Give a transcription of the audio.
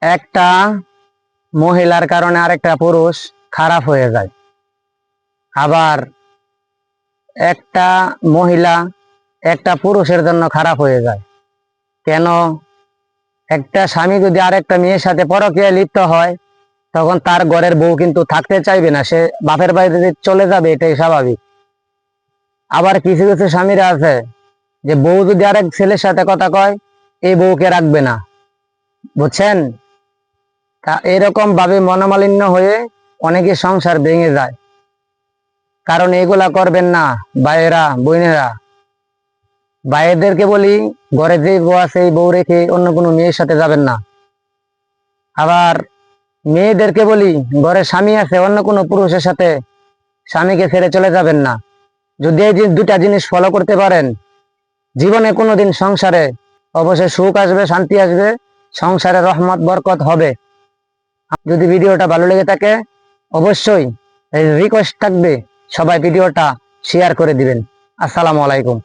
একটা মহিলার কারণে আরেকটা পুরুষ খারাপ হয়ে যায়, আবার একটা মহিলা একটা পুরুষের জন্য খারাপ হয়ে যায়। কেন? একটা স্বামী যদি আরেকটা মেয়ের সাথে পরকীয়ায় লিপ্ত হয়, তখন তার ঘরের বউ কিন্তু থাকতে চাইবে না, সে বাপের বাড়িতে চলে যাবে, এটাই স্বাভাবিক। আবার কিছু কিছু স্বামীরা আছে যে বউ যদি আরেক ছেলের সাথে কথা কয়, এই বউকে রাখবে না, বুঝছেন? তা এরকম ভাবে মনোমালিন্য হয়ে অনেকে সংসার ভেঙে যায়। কারণ এগুলা করবেন না ভাইয়েরা, বোনেরা। ভাইয়েদেরকে বলি, ঘরে যে বউ আছে এই বউ রেখে অন্য কোনো মেয়ের সাথে যাবেন না। আবার মেয়েদেরকে বলি, ঘরে স্বামী আছে, অন্য কোনো পুরুষের সাথে স্বামীকে ছেড়ে চলে যাবেন না। যদি এই দুটা জিনিস ফলো করতে পারেন, জীবনে কোনোদিন সংসারে অবশ্যই সুখ আসবে, শান্তি আসবে, সংসারে রহমত বরকত হবে। যদি ভিডিওটা ভালো লেগে থাকে, অবশ্যই রিকোয়েস্ট থাকবে সবাই ভিডিওটা শেয়ার করে দিবেন। আসসালামু আলাইকুম।